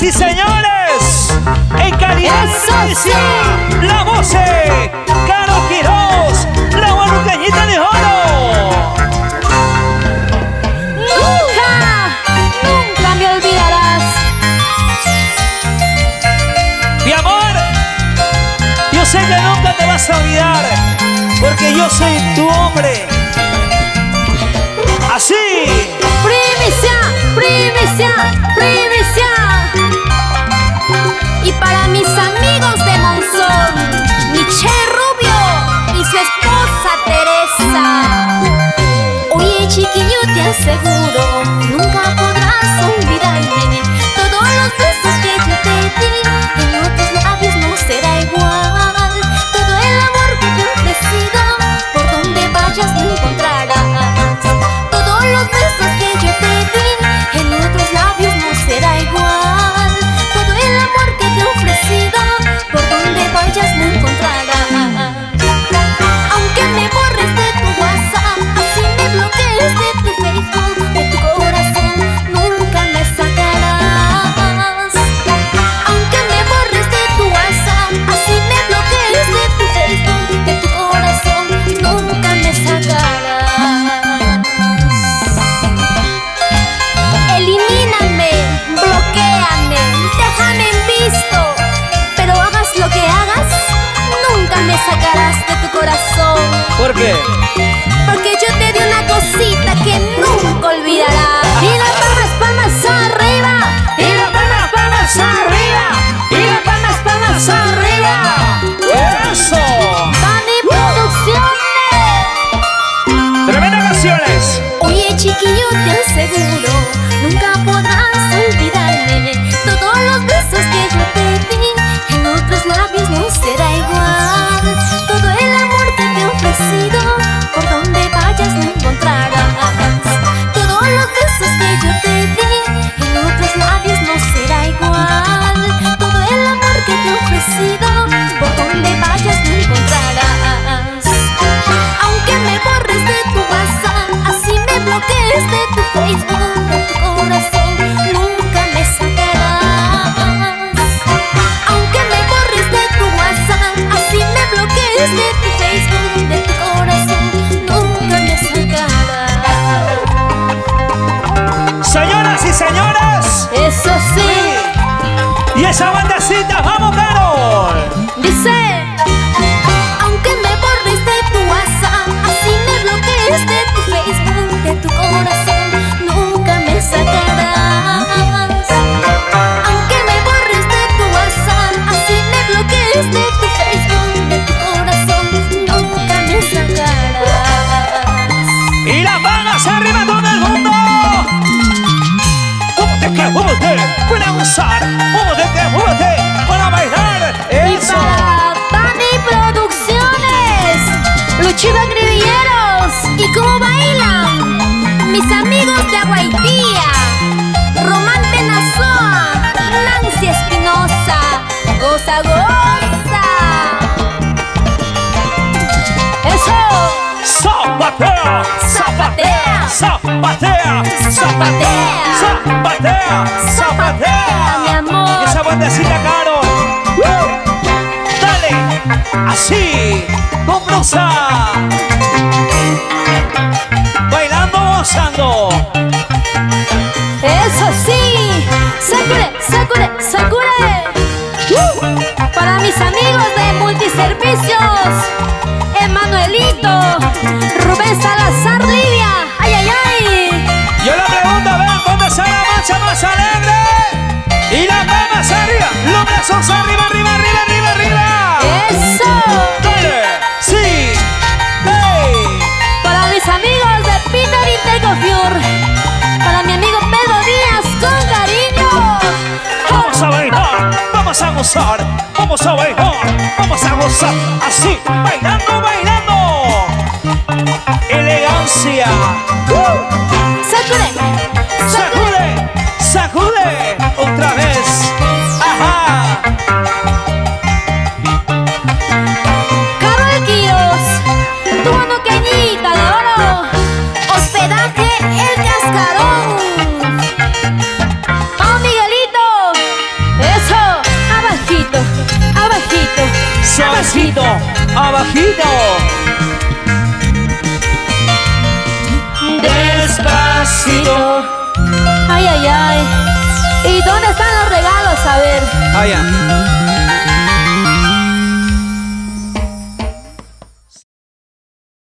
Señoras y señores, en calidad de sí. la voz de Caro Quiroz, la guaruqueñita de oro. Nunca me olvidarás. Mi amor, yo sé que nunca te vas a olvidar, porque yo soy tu hombre. Así. Primicia, primicia, primicia. Y para mis amigos de Monzón, Michelle Rubio y su esposa Teresa. Oye chiquillo, te aseguro, nunca podrás olvidarme. Todos los besos que yo te di, en otros labios no será igual. Todo el amor que te he ofrecido, por donde vayas no encontrarás. Todos los besos que yo te di, en otros labios no será igual. Todo el amor que te he ofrecido, por donde vayas no encontrarás. Aunque me borres de tu WhatsApp, así me bloquees de tu Facebook, de tu corazón nunca me sacarás. Aunque me borres de tu WhatsApp, así me bloquees de tu Facebook, de tu corazón nunca me sacarás. Elimíname, bloquéame, déjame en visto, pero hagas lo que hagas, nunca me sacarás de tu corazón. ¿Por qué? Porque yo te di una cosita que nunca olvidarás. Y las palmas arriba, Y las palmas arriba, y las palmas arriba. Eso. Dani Producciones. Tremendas canciones. Oye chiquillo, te aseguro, nunca podrás olvidarme. Todos los besos que yo te di, en otros labios no será igual. Todo el amor que te he ofrecido, por donde vayas no encontrarás. Todos los besos que yo te di, en otros labios no será igual. Todo el amor que te he ofrecido, por donde vayas no encontrarás. Aunque me borres de tu WhatsApp, así me bloquees de tu Facebook, de tu corazón nunca me sacarás. Aunque me borres de tu WhatsApp, así me bloquees de tu Facebook, de tu corazón nunca me sacarás. Señoras y señores, Eso sí, y esa bandecita, vamos, Carol. dice. Aunque me borres de tu WhatsApp, así me bloquees de tu Facebook, de tu corazón nunca me sacarás. Aunque me borres de tu WhatsApp, así me bloquees de tu Facebook, de tu corazón nunca me sacarás. Y las palmas arriba todo el mundo. Múvete, para gozar. Múvete, para bailar. Y Eso. para Dani Producciones, Luchido Grilleros. ¿Y cómo bailan? Mis amigos de Aguaitía, Román Benazoa, Nancy Espinosa. Goza, goza. Eso. Zapatea, Zapatea, zapatea, zapatea, zapatea, zapatea. mi amor. Y esa bandecita, Caro. Dale, así, con blusa. Bailando, gozando. Eso sí, Sakure, Sakure, Sakure. Para mis amigos de Multiservicios, Emanuelito, Rubén Salazar, Livia. Ay, ay, ay. Yo le pregunto, a ver, ¿dónde está la marcha más alegre? Y las palmas arriba, los brazos arriba, arriba, arriba, arriba, arriba. Eso. Dale, sí, hey. Para mis amigos de Peter Intercofiur, para mi amigo Pedro Díaz, con cariño. Vamos a bailar, vamos a gozar, vamos a bailar, vamos a gozar. Así, bailando, bailando. Elegancia. Sakure, Sakure. Sacude, sacude, otra vez. Ajá. Carol Quiroz, tu anoqueñita de oro. Hospedaje El Cascarón. Oh, Miguelito, imagino. Despacito. Ay, ay, ay. ¿Y dónde están los regalos? A ver. Allá.